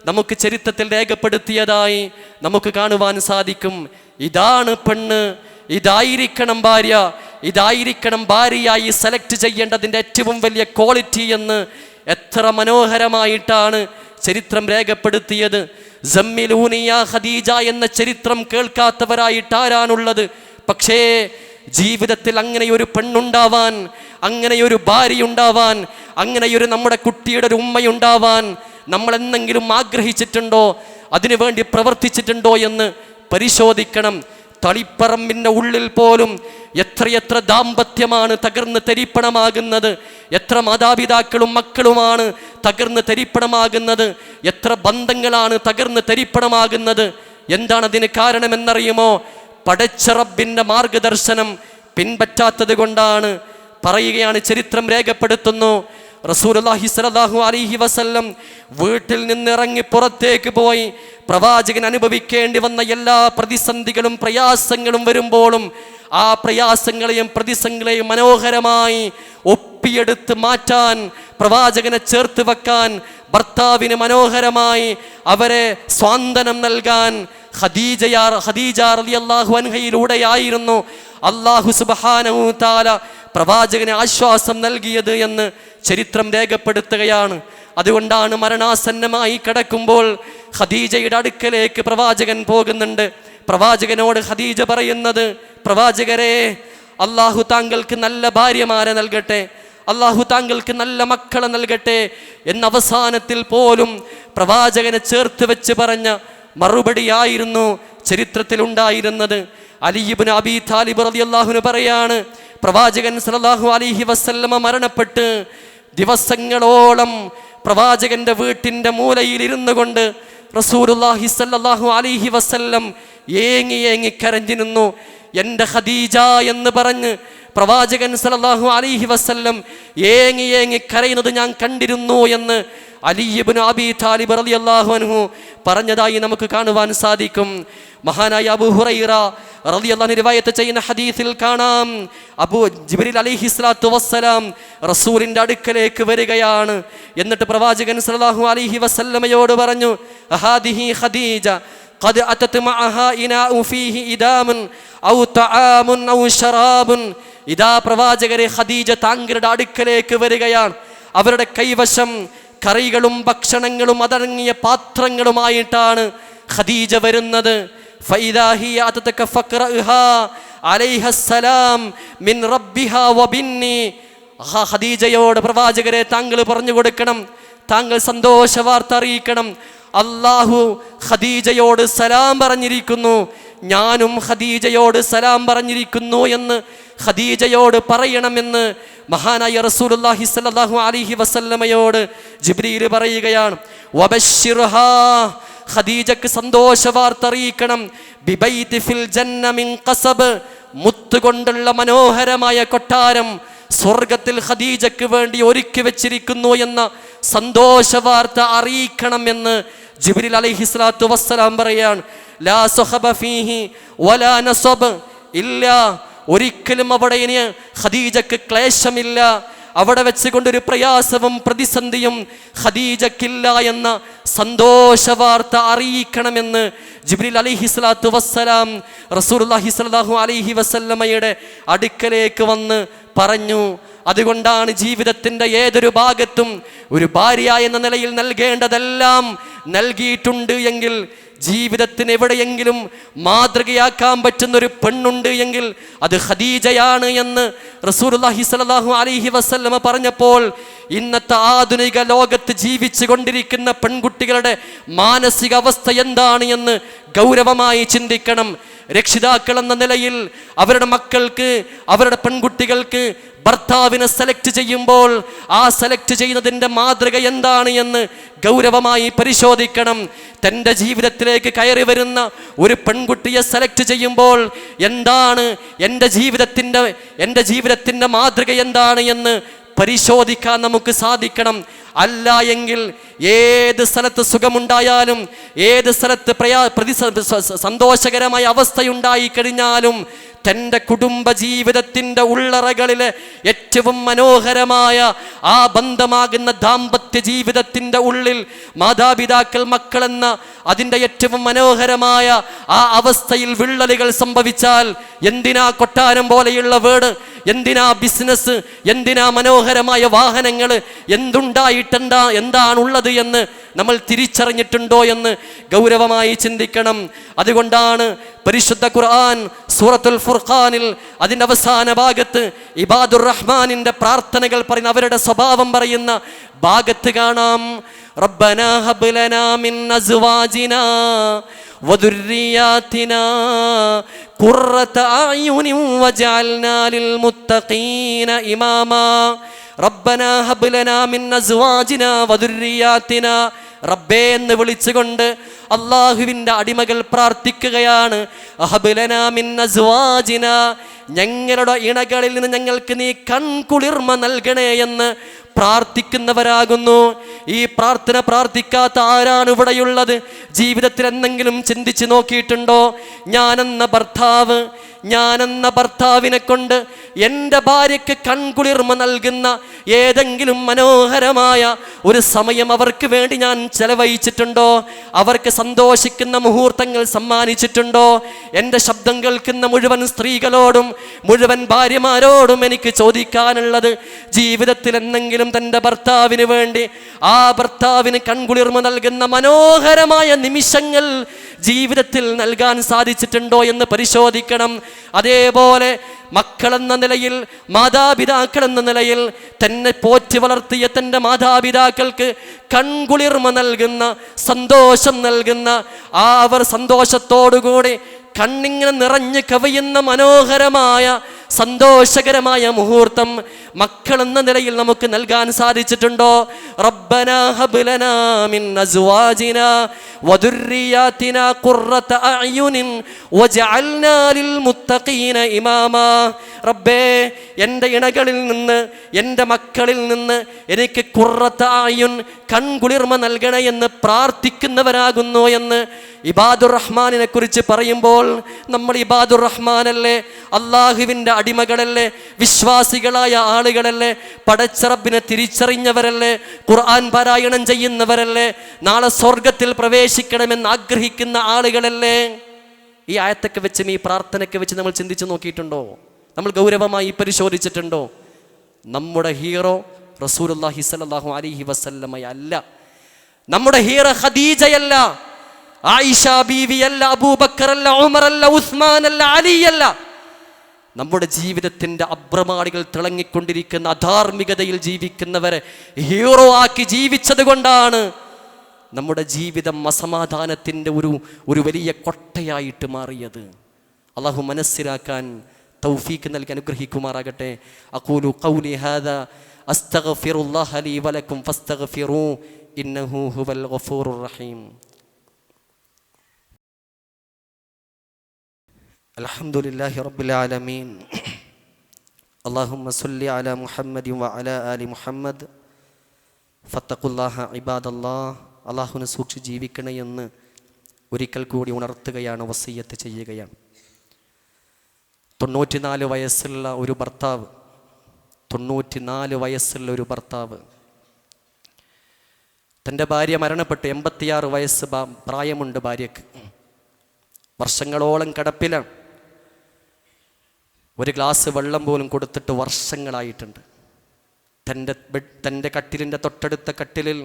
നമുക്ക് ചരിത്രത്തിൽ രേഖപ്പെടുത്തിയതായി നമുക്ക് കാണുവാൻ സാധിക്കും. ഇതാണ് പെണ്ണ്, ഇതായിരിക്കണം ഭാര്യ, ഇതായിരിക്കണം ഭാര്യയായി സെലക്ട് ചെയ്യേണ്ടതിൻ്റെ ഏറ്റവും വലിയ ക്വാളിറ്റി എന്ന് എത്ര മനോഹരമായിട്ടാണ് ചരിത്രം രേഖപ്പെടുത്തിയത്. സമ്മിലൂനിയ ഖദീജ എന്ന ചരിത്രം കേൾക്കാത്തവരായിട്ട് ആരാണുള്ളത്? പക്ഷേ ജീവിതത്തിൽ അങ്ങനെയൊരു പെണ്ണുണ്ടാവാൻ, അങ്ങനെയൊരു ഭാര്യയുണ്ടാവാൻ, അങ്ങനെയൊരു നമ്മുടെ കുട്ടിയുടെ ഒരു ഉമ്മയുണ്ടാവാൻ നമ്മൾ എന്തെങ്കിലും ആഗ്രഹിച്ചിട്ടുണ്ടോ, അതിനുവേണ്ടി പ്രവർത്തിച്ചിട്ടുണ്ടോ എന്ന് പരിശോധിക്കണം. തളിപ്പറമ്പിൻ്റെ ഉള്ളിൽ പോലും എത്രയെത്ര ദാമ്പത്യമാണ് തകർന്ന് തരിപ്പണമാകുന്നത്, എത്ര മാതാപിതാക്കളും മക്കളുമാണ് തകർന്ന് തരിപ്പണമാകുന്നത്, എത്ര ബന്ധങ്ങളാണ് തകർന്ന് തരിപ്പണമാകുന്നത്. എന്താണ് അതിന് കാരണമെന്നറിയുമോ? പടച്ച റബ്ബിൻ്റെ മാർഗദർശനം പിൻപറ്റാത്തത് കൊണ്ടാണ്. പറയുകയാണ്, ചരിത്രം രേഖപ്പെടുത്തുന്നു, റസൂലുള്ളാഹി സ്വല്ലല്ലാഹു അലൈഹി വസല്ലം വീട്ടിൽ നിന്നിറങ്ങി പുറത്തേക്ക് പോയി പ്രവാചകൻ അനുഭവിക്കേണ്ടി വന്ന എല്ലാ പ്രതിസന്ധികളും പ്രയാസങ്ങളും വരുമ്പോഴും ആ പ്രയാസങ്ങളെയും പ്രതിസന്ധികളെയും മനോഹരമായി ഒപ്പിയെടുത്ത് മാറ്റാൻ, പ്രവാചകനെ ചേർത്ത് വെക്കാൻ, ഭർത്താവിന് മനോഹരമായി അവരെ സ്വാന്തനം നൽകാൻ ഖദീജ റളിയല്ലാഹു അൻഹയിലൂടെയായിരുന്നു അല്ലാഹു സുബ്ഹാനഹു തആല പ്രവാചകന് ആശ്വാസം നൽകിയത് എന്ന് ചരിത്രം രേഖപ്പെടുത്തുകയാണ്. അതുകൊണ്ടാണ് മരണാസന്നമായി കിടക്കുമ്പോൾ ഖദീജയുടെ അടുക്കലേക്ക് പ്രവാചകൻ പോകുന്നുണ്ട്. പ്രവാചകനോട് ഖദീജ പറയുന്നത്, പ്രവാചകരെ, അള്ളാഹു താങ്കൾക്ക് നല്ല ഭാര്യമാരെ നൽകട്ടെ, അള്ളാഹു താങ്കൾക്ക് നല്ല മക്കളെ നൽകട്ടെ എന്ന അവസാനത്തിൽ പോലും പ്രവാചകനെ ചേർത്ത് വെച്ച് പറഞ്ഞ മറുപടിയായിരുന്നു ചരിത്രത്തിൽ ഉണ്ടായിരുന്നത്. അലി ഇബ്നു അബീ താലിബ് റളിയല്ലാഹു അൻഹു പറയാണ്, പ്രവാചകൻ സല്ലല്ലാഹു അലൈഹി വസല്ലമ മരണപ്പെട്ട് ദിവസങ്ങളോളം പ്രവാചകന്റെ വീട്ടിൻ്റെ മൂലയിൽ ഇരുന്നു കൊണ്ട് റസൂലുള്ളാഹി സല്ലല്ലാഹു അലൈഹി വസല്ലം ഏങ്ങി ഏങ്ങി കരഞ്ഞു നിന്നു. എൻ്റെ ഖദീജ എന്ന് പറഞ്ഞ് പ്രവാചകൻ സല്ലല്ലാഹു അലൈഹി വസല്ലം ഏങ്ങി ഏങ്ങി കരയുന്നത് ഞാൻ കണ്ടിരുന്നു എന്ന് അലി ഇബ്നു അബീ താലിബ് റളിയല്ലാഹു അൻഹു പറഞ്ഞതായി നമുക്ക് കാണുവാൻ സാധിക്കും. മഹാനായ അബൂ ഹുറൈറ റളിയല്ലാഹു അൻഹു റിവായത്ത് ചെയ്യുന്ന ഹദീസിൽ കാണാം, ജിബ്രീൽ അലൈഹിസ്സലാത്തു വസ്സലാം റസൂലിൻ്റെ അടുക്കലേക്ക് വരികയാണ്. എന്നിട്ട് പ്രവാചകൻ സല്ലല്ലാഹു അലൈഹി വസല്ലമയോട് പറഞ്ഞു, ഹാദിഹി ഖദീജ ഖദ് അതത് മഅഹാ ഇനാഉ ഫീഹി ഇദാമുൻ ഔ തആമുൻ ഔ ശറാബുൻ. ഇദാ പ്രവാചകരെ, ഖദീജ താങ്കളുടെ അടുക്കലേക്ക് വരികയാണ്. അവരുടെ കൈവശം കറികളും ഭക്ഷണങ്ങളും അതടങ്ങിയ പാത്രങ്ങളുമായിട്ടാണ് ഖദീജ വരുന്നത്. ഫഇദാ ഹിയ അതതക ഫഖറഹാ അലൈഹസ്സലാം മിൻ റബ്ബിഹാ വബിന്നി. ഖദീജയോട് പ്രവാചകരെ താങ്കൾ പറഞ്ഞു കൊടുക്കണം, താങ്കൾ സന്തോഷ വാർത്ത അറിയിക്കണം, അല്ലാഹു ഖദീജയോട് സലാം പറഞ്ഞിരിക്കുന്നു, ഞാനും ഖദീജയോട് സലാം പറഞ്ഞിരിക്കുന്നു എന്ന് ഖദീജയോട് പറയണമെന്ന് മഹാനായ റസൂലുള്ളാഹി സ്വല്ലല്ലാഹു അലൈഹി വസല്ലമയോട് ജിബ്രീൽ പറയുകയാണ്. വബശ്ശിർഹാ, ഖദീജക്ക് സന്തോഷ വാർത്ത അറിയിക്കണം, ബിബൈതി ഫിൽ ജന്ന മിൻ ഖസബ്, മുത്തുകൊണ്ടുള്ള മനോഹരമായ കൊട്ടാരം സ്വർഗത്തിൽ ഖദീജക്ക് വേണ്ടി ഒരുക്കി വെച്ചിരിക്കുന്നു എന്ന സന്തോഷ വാർത്ത അറിയിക്കണം എന്ന് ജിബ്രീൽ അലൈഹിസ്സലാത്തു വസ്സലാം പറയാണ്. ലാ സഖബ ഫീഹി വലാ നസബ്, ഇല്ല, ഒരിക്കലും അവിടെ ഇനി ഖദീജക്ക് ക്ലേശമില്ല, അവിടെ വെച്ചുകൊണ്ടൊരു പ്രയാസവും പ്രതിസന്ധിയും ഖദീജക്കില്ല എന്ന സന്തോഷ വാർത്ത അറിയിക്കണമെന്ന് ജിബ്രീൽ അലൈഹിസ്സലാത്തു വസ്സലാം റസൂലുള്ളാഹി സ്വല്ലല്ലാഹു അലൈഹി വസല്ലമയുടെ അടുക്കലേക്ക് വന്ന് പറഞ്ഞു. അതുകൊണ്ടാണ് ജീവിതത്തിൻ്റെ ഏതൊരു ഭാഗത്തും ഒരു ഭാര്യ എന്ന നിലയിൽ നൽകേണ്ടതെല്ലാം നൽകിയിട്ടുണ്ട് എങ്കിൽ ജീവിതത്തിന് എവിടെയെങ്കിലും മാതൃകയാക്കാൻ പറ്റുന്നൊരു പെണ്ണുണ്ട് എങ്കിൽ അത് ഖദീജയാണ് എന്ന് റസൂലുള്ളാഹി സ്വല്ലല്ലാഹു അലൈഹി വസല്ലമ പറഞ്ഞപ്പോൾ ഇന്നത്തെ ആധുനിക ലോകത്ത് ജീവിച്ചു കൊണ്ടിരിക്കുന്ന പെൺകുട്ടികളുടെ മാനസികാവസ്ഥ എന്താണ് എന്ന് ഗൗരവമായി ചിന്തിക്കണം. രക്ഷിതാക്കൾ എന്ന നിലയിൽ അവരുടെ മക്കൾക്ക്, അവരുടെ പെൺകുട്ടികൾക്ക് ഭർത്താവിനെ സെലക്ട് ചെയ്യുമ്പോൾ ആ സെലക്ട് ചെയ്യുന്നതിൻ്റെ മാതൃക എന്താണ് എന്ന് ഗൗരവമായി പരിശോധിക്കണം. തൻ്റെ ജീവിതത്തിലേക്ക് കയറി വരുന്ന ഒരു പെൺകുട്ടിയെ സെലക്ട് ചെയ്യുമ്പോൾ എന്താണ് എൻ്റെ ജീവിതത്തിൻ്റെ മാതൃക എന്താണ് എന്ന് പരിശോധിക്കാൻ നമുക്ക് സാധിക്കണം. അല്ല എങ്കിൽ ഏത് സ്ഥലത്ത് സുഖമുണ്ടായാലും, ഏത് സ്ഥലത്ത് സന്തോഷകരമായ അവസ്ഥയുണ്ടായി കഴിഞ്ഞാലും തൻ്റെ കുടുംബ ജീവിതത്തിൻ്റെ ഉള്ളറകളിലെ ഏറ്റവും മനോഹരമായ ആ ബന്ധമാകുന്ന ദാമ്പത്യ ജീവിതത്തിൻ്റെ ഉള്ളിൽ മാതാപിതാക്കൾ മക്കളെന്ന അതിൻ്റെ ഏറ്റവും മനോഹരമായ ആ അവസ്ഥയിൽ വിള്ളലുകൾ സംഭവിച്ചാൽ എന്തിനാ കൊട്ടാരം പോലെയുള്ള വീട്, എന്തിനാ ബിസിനസ്, എന്തിനാ മനോഹരമായ വാഹനങ്ങൾ, എന്താണുള്ളത് എന്ന് നമ്മൾ തിരിച്ചറിഞ്ഞിട്ടുണ്ടോ എന്ന് ഗൗരവമായി ചിന്തിക്കണം. അതുകൊണ്ടാണ് പരിശുദ്ധ ഖുർആൻ സൂറത്തുൽ ഫുർഖാനിൽ അതിൻ്റെ അവസാന ഭാഗത്ത് ഇബാദുർ റഹ്മാനിൻ്റെ പ്രാർത്ഥനകൾ പറയുന്ന, അവരുടെ സ്വഭാവം പറയുന്ന ഭാഗത്ത് കാണാം, റബ്ബനാ ഹബ് ലനാ മിൻ അസ്വാജിനാ വദുർരിയാതിനാ ഖുർറത അയുനിൻ വജഅൽനാ ലിൽ മുത്തഖീന ഇമാമാ. റബ്ബനാ ഹബ് ലനാ മിൻ അസ്വാജിനാ വദുർരിയാതിനാ. റബ്ബേ എന്ന് വിളിച്ചുകൊണ്ട് അള്ളാഹുവിൻ്റെ അടിമകൾ പ്രാർത്ഥിക്കുകയാണ്. ഹബ് ലനാ മിൻ അസ്വാജിനാ, ഞങ്ങളുടെ ഇണകളിൽ നിന്ന് ഞങ്ങൾക്ക് നീ കൺകുളിർമ നൽകണേ എന്ന് പ്രാർത്ഥിക്കുന്നവരാകുന്നു. ഈ പ്രാർത്ഥന പ്രാർത്ഥിക്കാത്ത ആരാണ് ഇവിടെയുള്ളത്? ജീവിതത്തിൽ എന്തെങ്കിലും ചിന്തിച്ച് നോക്കിയിട്ടുണ്ടോ? ഞാനെന്ന ഭർത്താവിനെ കൊണ്ട് എൻ്റെ ഭാര്യയ്ക്ക് കൺകുളിർമ നൽകുന്ന ഏതെങ്കിലും മനോഹരമായ ഒരു സമയം അവർക്ക് വേണ്ടി ഞാൻ ചെലവഴിച്ചിട്ടുണ്ടോ? അവർക്ക് സന്തോഷിക്കുന്ന മുഹൂർത്തങ്ങൾ സമ്മാനിച്ചിട്ടുണ്ടോ? എൻ്റെ ശബ്ദം കേൾക്കുന്ന മുഴുവൻ സ്ത്രീകളോടും മുഴുവൻ ഭാര്യമാരോടും എനിക്ക് ചോദിക്കാനുള്ളത്, ജീവിതത്തിൽ എന്തെങ്കിലും തൻ്റെ ഭർത്താവിന് വേണ്ടി, ആ ഭർത്താവിന് കൺകുളിർമ നൽകുന്ന മനോഹരമായ നിമിഷങ്ങൾ ജീവിതത്തിൽ നൽകാൻ സാധിച്ചിട്ടുണ്ടോ എന്ന് പരിശോധിക്കണം. അതേപോലെ മക്കളെന്ന നിലയിൽ, മാതാപിതാക്കൾ എന്ന നിലയിൽ തന്നെ പോറ്റി വളർത്തിയ തൻ്റെ മാതാപിതാക്കൾക്ക് കൺകുളിർമ നൽകുന്ന, സന്തോഷം നൽകുന്ന, അവർ സന്തോഷത്തോടുകൂടി കണ്ണിങ്ങനെ നിറഞ്ഞു കവിയുന്ന മനോഹരമായ സന്തോഷകരമായ മുഹൂർത്തം മക്കളെന്ന നിലയിൽ നമുക്ക് നൽകാൻ സാധിച്ചിട്ടുണ്ടോ? റബ്ബനാ ഹബ് ലനാ മിൻ അസ്വാജിനാ വദുർരിയാതിനാ ഖുർറത അയുനിൻ വജഅൽനാ ലിൽ മുത്തഖീന ഇമാമാ. റബ്ബേ, എൻ്റെ ഇണകളിൽ നിന്ന്, എൻ്റെ മക്കളിൽ നിന്ന് എനിക്ക് ഖുർറത അയുൻ, കൺകുളിർമ നൽകണേ എന്ന് പ്രാർത്ഥിക്കുന്നവരാകുന്നു എന്ന് ഇബാദുർ റഹ്മാനിനെ കുറിച്ച് പറയുമ്പോൾ നമ്മൾ ഇബാദുർ റഹ്മാനല്ലേ? അള്ളാഹുവിൻ്റെ അടിമകളല്ലേ? വിശ്വാസികളായ ആളുകളല്ലേ? പടച്ച റബ്ബിനെ തിരിച്ചറിഞ്ഞവരല്ലേ? ഖുർആൻ പാരായണം ചെയ്യുന്നവരല്ലേ? നാളെ സ്വർഗത്തിൽ പ്രവേശിക്കണമെന്ന് ആഗ്രഹിക്കുന്ന ആളുകളല്ലേ? ഈ ആയത്തൊക്കെ വെച്ചും ഈ പ്രാർത്ഥനയൊക്കെ വെച്ച് നമ്മൾ ചിന്തിച്ച് നോക്കിയിട്ടുണ്ടോ? നമ്മൾ ഗൗരവമായി പരിശോധിച്ചിട്ടുണ്ടോ? നമ്മുടെ ഹീറോ റസൂലുള്ളാഹി സ്വല്ലല്ലാഹു അലൈഹി വസല്ലമയല്ല. നമ്മുടെ ഹീറോ ഖദീജയല്ല, ആയിഷ ബീവിയല്ല, അബൂബക്കറല്ല, ഉമറല്ല, ഉസ്മാനല്ല, അലിയല്ല. നമ്മുടെ ജീവിതത്തിൻ്റെ അബ്രമാടികൾ തിളങ്ങിക്കൊണ്ടിരിക്കുന്ന അധാർമികതയിൽ ജീവിക്കുന്നവരെ ഹീറോ ആക്കി ജീവിച്ചത് കൊണ്ടാണ് നമ്മുടെ ജീവിതം അസമാധാനത്തിൻ്റെ ഒരു വലിയ കൊട്ടയായിട്ട് മാറിയത്. അള്ളാഹു മനസ്സിലാക്കാൻ തൗഫീഖ് നൽകി അനുഗ്രഹിക്കുമാറാകട്ടെ. അഖൂലു ഖൗലി ഹാദാ അസ്തഗ്ഫിറുല്ലാഹ ലീ വലക്കും ഫസ്തഗ്ഫിറൂ ഇന്നഹു ഹുവൽ ഗഫൂറുർ റഹീം. അൽഹംദുലില്ലാഹി റബ്ബിൽ ആലമീൻ. അല്ലാഹുമ്മ സ്വല്ലി അലാ മുഹമ്മദി വഅലാ ആലി മുഹമ്മദ്. ഫത്തഖുല്ലാഹ ഇബാദല്ലാഹ്. അള്ളാഹുവിനെ സൂക്ഷിച്ച് ജീവിക്കണേ എന്ന് ഒരിക്കൽ കൂടി ഉണർത്തുകയാണ്, വസിയ്യത്ത് ചെയ്യുകയാണ്. 94 വയസ്സുള്ള ഒരു ഭർത്താവ്, 94 വയസ്സുള്ള ഒരു ഭർത്താവ്, തൻ്റെ ഭാര്യ മരണപ്പെട്ടു. 86 വയസ്സ് പ്രായമുണ്ട് ഭാര്യക്ക്. വർഷങ്ങളോളം കിടപ്പിലാണ്. ഒരു ഗ്ലാസ് വെള്ളം പോലും കൊടുത്തിട്ട് വർഷങ്ങളായിട്ടുണ്ട്. തൻ്റെ കട്ടിലിൻ്റെ തൊട്ടടുത്ത കട്ടിലിൽ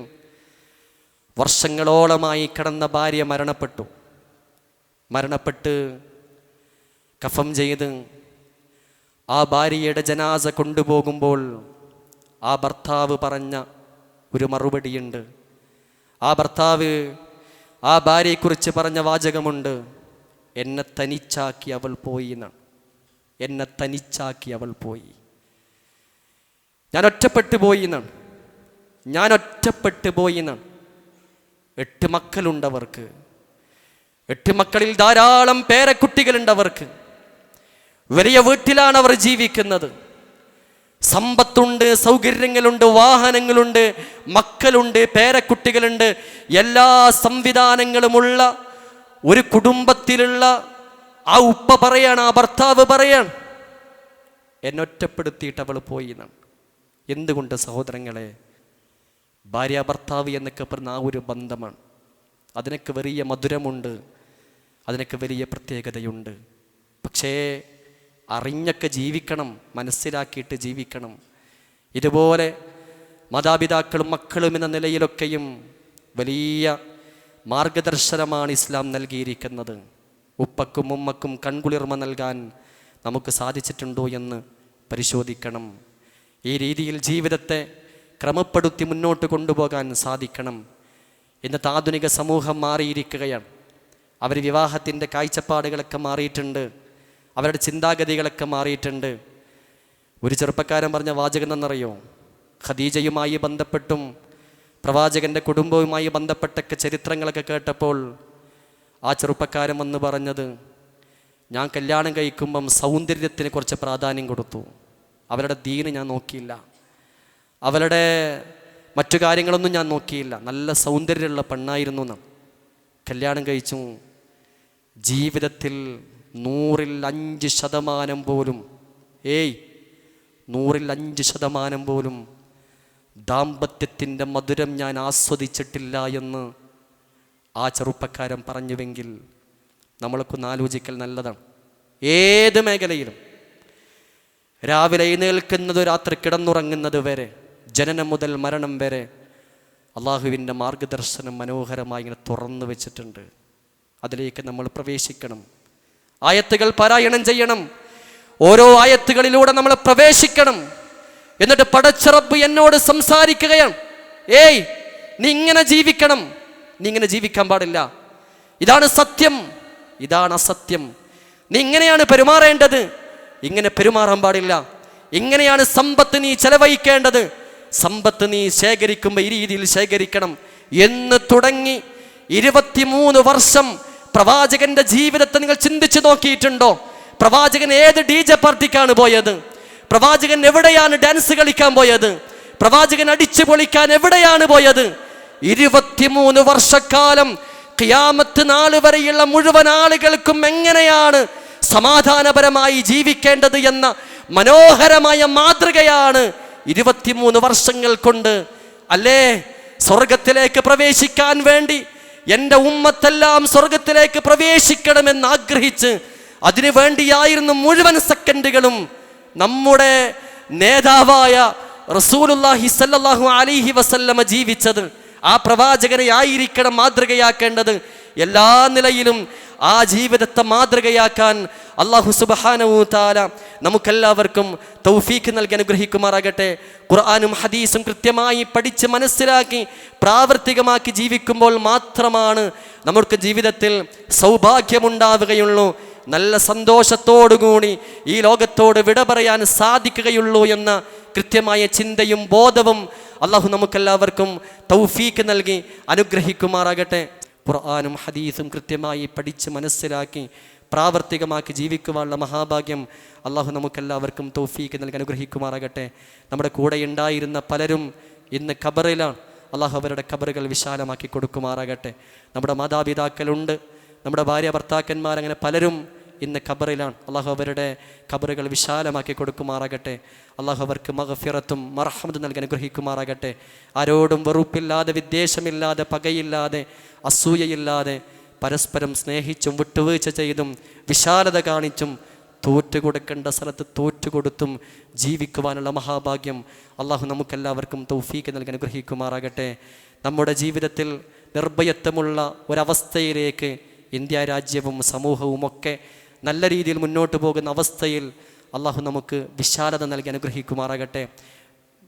വർഷങ്ങളോളമായി കിടന്ന ഭാര്യ മരണപ്പെട്ടു. മരണപ്പെട്ട് കഫം ചെയ്ത് ആ ഭാര്യയുടെ ജനാസ കൊണ്ടുപോകുമ്പോൾ ആ ഭർത്താവ് പറഞ്ഞ ഒരു മറുപടിയുണ്ട്. ആ ഭർത്താവ് ആ ഭാര്യയെക്കുറിച്ച് പറഞ്ഞ വാചകമുണ്ട്, എന്നെ തനിച്ചാക്കി അവൾ പോയി എന്നാണ്. എന്നെ തനിച്ചാക്കി അവൾ പോയി, ഞാൻ ഒറ്റപ്പെട്ടു പോയി എന്നാണ്. ഞാൻ ഒറ്റപ്പെട്ടു പോയി എന്നാണ്. 8 മക്കളുണ്ടവർക്ക്. 8 മക്കളിൽ ധാരാളം പേരക്കുട്ടികളുണ്ടവർക്ക്. വലിയ വീട്ടിലാണ് അവർ ജീവിക്കുന്നത്. സമ്പത്തുണ്ട്, സൗകര്യങ്ങളുണ്ട്, വാഹനങ്ങളുണ്ട്, മക്കളുണ്ട്, പേരക്കുട്ടികളുണ്ട്. എല്ലാ സംവിധാനങ്ങളുമുള്ള ഒരു കുടുംബത്തിലുള്ള ആ ഉപ്പ പറയാണ്, ആ ഭർത്താവ് പറയാണ്, എന്നെ ഒറ്റപ്പെടുത്തിയിട്ട് അവൾ പോയി എന്നാണ്. എന്തുകൊണ്ട് സഹോദരങ്ങളെ? ഭാര്യ ഭർത്താവ് എന്നൊക്കെ പറഞ്ഞ ആ ഒരു ബന്ധമാണ്. അതിനൊക്കെ വലിയ മധുരമുണ്ട്, അതിനൊക്കെ വലിയ പ്രത്യേകതയുണ്ട്. പക്ഷേ അറിഞ്ഞൊക്കെ ജീവിക്കണം, മനസ്സിലാക്കിയിട്ട് ജീവിക്കണം. ഇതുപോലെ മാതാപിതാക്കളും മക്കളും എന്ന നിലയിലൊക്കെയും വലിയ മാർഗദർശനമാണ് ഇസ്ലാം നൽകിയിരിക്കുന്നത്. ഉപ്പക്കും ഉമ്മക്കും കൺകുളിർമ നൽകാൻ നമുക്ക് സാധിച്ചിട്ടുണ്ടോ എന്ന് പരിശോധിക്കണം. ഈ രീതിയിൽ ജീവിതത്തെ ക്രമപ്പെടുത്തി മുന്നോട്ട് കൊണ്ടുപോകാൻ സാധിക്കണം. ഇന്നത്തെ ആധുനിക സമൂഹം മാറിയിരിക്കുകയാണ്. അവർ വിവാഹത്തിൻ്റെ കാഴ്ചപ്പാടുകളൊക്കെ മാറിയിട്ടുണ്ട്, അവരുടെ ചിന്താഗതികളൊക്കെ മാറിയിട്ടുണ്ട്. ഒരു ചെറുപ്പക്കാരൻ പറഞ്ഞ വാചകം എന്നറിയോ? ഖദീജയുമായി ബന്ധപ്പെട്ടും പ്രവാചകൻ്റെ കുടുംബവുമായി ബന്ധപ്പെട്ടൊക്കെ ചരിത്രങ്ങളൊക്കെ കേട്ടപ്പോൾ ആ ചെറുപ്പക്കാരൻ വന്ന് പറഞ്ഞത്, ഞാൻ കല്യാണം കഴിക്കുമ്പം സൗന്ദര്യത്തിന് കുറച്ച് പ്രാധാന്യം കൊടുത്തു, അവരുടെ ദീന് ഞാൻ നോക്കിയില്ല, അവരുടെ മറ്റു കാര്യങ്ങളൊന്നും ഞാൻ നോക്കിയില്ല, നല്ല സൗന്ദര്യമുള്ള പെണ്ണായിരുന്നു എന്നാണ്. കല്യാണം കഴിച്ചു. ജീവിതത്തിൽ 100% പോലും 100% പോലും ദാമ്പത്യത്തിൻ്റെ മധുരം ഞാൻ ആസ്വദിച്ചിട്ടില്ല എന്ന് ആ ചെറുപ്പക്കാരൻ പറഞ്ഞുവെങ്കിൽ നമ്മൾക്കൊന്ന് ആലോചിക്കൽ നല്ലതാണ്. ഏത് മേഖലയിലും രാവിലെ എഴുന്നേൽക്കുന്നത് രാത്രി കിടന്നുറങ്ങുന്നത് വരെ, ജനനം മുതൽ മരണം വരെ അള്ളാഹുവിൻ്റെ മാർഗദർശനം മനോഹരമായി ഇങ്ങനെ തുറന്നു വെച്ചിട്ടുണ്ട്. അതിലേക്ക് നമ്മൾ പ്രവേശിക്കണം. ആയത്തുകൾ പാരായണം ചെയ്യണം. ഓരോ ആയത്തുകളിലൂടെ നമ്മൾ പ്രവേശിക്കണം. എന്നിട്ട് പടച്ച റബ്ബ് എന്നോട് സംസാരിക്കുകയാണ്, നീ ഇങ്ങനെ ജീവിക്കണം, നീ ഇങ്ങനെ ജീവിക്കാൻ പാടില്ല, ഇതാണ് സത്യം, ഇതാണ് അസത്യം, നീ ഇങ്ങനെയാണ് പെരുമാറേണ്ടത്, ഇങ്ങനെ പെരുമാറാൻ പാടില്ല, ഇങ്ങനെയാണ് സമ്പത്ത് നീ ചെലവഴിക്കേണ്ടത്, സമ്പത്ത് നീ ശേഖരിക്കുമ്പോൾ ഈ രീതിയിൽ ശേഖരിക്കണം എന്ന് തുടങ്ങി 23 വർഷം പ്രവാചകന്റെ ജീവിതത്തെ നിങ്ങൾ ചിന്തിച്ചു നോക്കിയിട്ടുണ്ടോ? പ്രവാചകൻ ഏത് DJ പാർട്ടിക്കാണ് പോയത്? പ്രവാചകൻ എവിടെയാണ് ഡാൻസ് കളിക്കാൻ പോയത്? പ്രവാചകൻ അടിച്ചു പൊളിക്കാൻ എവിടെയാണ് പോയത്? 23 വർഷക്കാലം ഖിയാമത്ത് നാൾ വരെയുള്ള മുഴുവൻ ആളുകൾക്കും എങ്ങനെയാണ് സമാധാനപരമായി ജീവിക്കേണ്ടത് എന്ന മനോഹരമായ മാതൃകയാണ് 23 വർഷങ്ങൾ കൊണ്ട് അല്ലേ സ്വർഗത്തിലേക്ക് പ്രവേശിക്കാൻ വേണ്ടി എൻ്റെ ഉമ്മത്തെല്ലാം സ്വർഗത്തിലേക്ക് പ്രവേശിക്കണമെന്ന് ആഗ്രഹിച്ച് അതിനു വേണ്ടിയായിരുന്നു മുഴുവൻ സെക്കൻഡുകളും നമ്മുടെ നേതാവായ റസൂലുള്ളാഹി സ്വല്ലല്ലാഹു അലൈഹി വസല്ലമ ജീവിച്ചത്. ആ പ്രവാചകനെ ആയിരിക്കണം മാതൃകയാക്കേണ്ടത്. എല്ലാ നിലയിലും ആ ജീവിതത്തെ മാതൃകയാക്കാൻ അല്ലാഹു സുബ്ഹാനഹു തആല നമുക്കെല്ലാവർക്കും തൗഫീഖ് നൽകി അനുഗ്രഹിക്കുമാറാകട്ടെ. ഖുർആനും ഹദീസും കൃത്യമായി പഠിച്ച് മനസ്സിലാക്കി പ്രാവർത്തികമാക്കി ജീവിക്കുമ്പോൾ മാത്രമാണ് നമുക്ക് ജീവിതത്തിൽ സൗഭാഗ്യമുണ്ടാവുകയുള്ളൂ, നല്ല സന്തോഷത്തോടുകൂടി ഈ ലോകത്തോട് വിട പറയാൻ സാധിക്കുകയുള്ളൂ എന്ന കൃത്യമായ ചിന്തയും ബോധവും അല്ലാഹു നമുക്കെല്ലാവർക്കും തൗഫീഖ് നൽകി അനുഗ്രഹിക്കുമാറാകട്ടെ. ഖുർആനും ഹദീസും കൃത്യമായി പഠിച്ച് മനസ്സിലാക്കി പ്രാവർത്തികമാക്കി ജീവിക്കുവാനുള്ള മഹാഭാഗ്യം അല്ലാഹു നമുക്കെല്ലാവർക്കും തൗഫീഖ് നൽകി അനുഗ്രഹിക്കുമാറാകട്ടെ. നമ്മുടെ കൂടെ ഉണ്ടായിരുന്ന പലരും ഇന്ന് ഖബറിലാണ്. അല്ലാഹു അവരുടെ ഖബറുകൾ വിശാലമാക്കി കൊടുക്കുമാറാകട്ടെ. നമ്മുടെ മാതാപിതാക്കളുണ്ട്, നമ്മുടെ ഭാര്യ ഭർത്താക്കന്മാർ, അങ്ങനെ പലരും ഇന്ന് ഖബറിലാണ്. അല്ലാഹു അവരുടെ ഖബറുകൾ വിശാലമാക്കി കൊടുക്കുമാറാകട്ടെ. അല്ലാഹു അവർക്ക് മഗ്ഫിറത്തും മർഹമത്തും നൽകി അനുഗ്രഹിക്കുമാറാകട്ടെ. ആരോടും വെറുപ്പില്ലാതെ, വിദ്വേഷമില്ലാതെ, പകയില്ലാതെ, അസൂയയില്ലാതെ പരസ്പരം സ്നേഹിച്ചും വിട്ടുവീഴ്ച ചെയ്തും വിശാലത കാണിച്ചും തോറ്റുകൊടുക്കേണ്ട സ്ഥലത്ത് തോറ്റുകൊടുത്തും ജീവിക്കുവാനുള്ള മഹാഭാഗ്യം അല്ലാഹു നമുക്കെല്ലാവർക്കും തൗഫീഖ് നൽകി അനുഗ്രഹിക്കുമാറാകട്ടെ. നമ്മുടെ ജീവിതത്തിൽ നിർഭയത്വമുള്ള ഒരവസ്ഥയിലേക്ക് ഇന്ത്യ രാജ്യവും സമൂഹവും ഒക്കെ നല്ല രീതിയിൽ മുന്നോട്ട് പോകുന്ന അവസ്ഥയിൽ അള്ളാഹു നമുക്ക് വിശാലത നൽകി അനുഗ്രഹിക്കുമാറാകട്ടെ.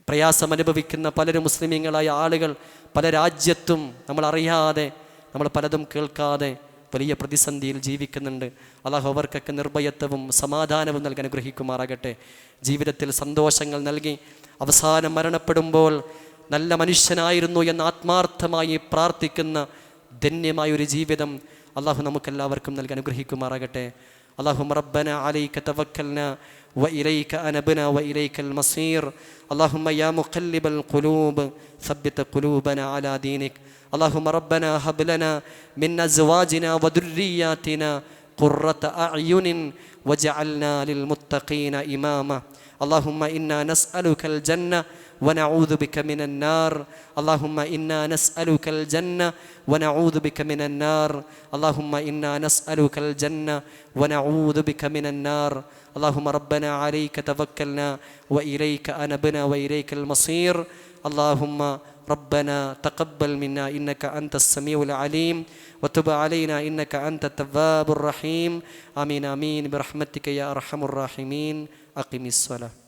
പ്രയാസം അനുഭവിക്കുന്ന പലരും മുസ്ലിമീങ്ങളായ ആളുകൾ പല രാജ്യത്തും നമ്മൾ അറിയാതെ, നമ്മൾ പലതും കേൾക്കാതെ വലിയ പ്രതിസന്ധിയിൽ ജീവിക്കുന്നുണ്ട്. അള്ളാഹു അവർക്കൊക്കെ നിർഭയത്വവും സമാധാനവും നൽകി അനുഗ്രഹിക്കുമാറാകട്ടെ. ജീവിതത്തിൽ സന്തോഷങ്ങൾ നൽകി അവസാനം മരണപ്പെടുമ്പോൾ നല്ല മനുഷ്യനായിരുന്നു എന്ന് ആത്മാർത്ഥമായി പ്രാർത്ഥിക്കുന്ന ധന്യമായൊരു ജീവിതം അള്ളാഹു നമുക്കെല്ലാവർക്കും നൽകി അനുഗ്രഹിക്കുമാറാകട്ടെ. اللهم ربنا عليك توكلنا وإليك أنبنا وإليك المصير. اللهم يا مقلب القلوب ثبت قلوبنا على دينك. اللهم ربنا هب لنا من أزواجنا وذرياتنا قرة أعين وجعلنا للمتقين إماما. اللهم إنا نسألك الجنة ونعوذ بك من النار. اللهم إنا نسألك الجنة ونعوذ بك من النار. اللهم إنا نسألك الجنة ونعوذ بك من النار. اللهم ربنا عليك توكلنا وإليك أنبنا وإليك المصير. اللهم ربنا تقبل منا إنك أنت السميع العليم وتب علينا إنك أنت التواب الرحيم. آمين آمين برحمتك يا أرحم الراحمين. أقم الصلاة.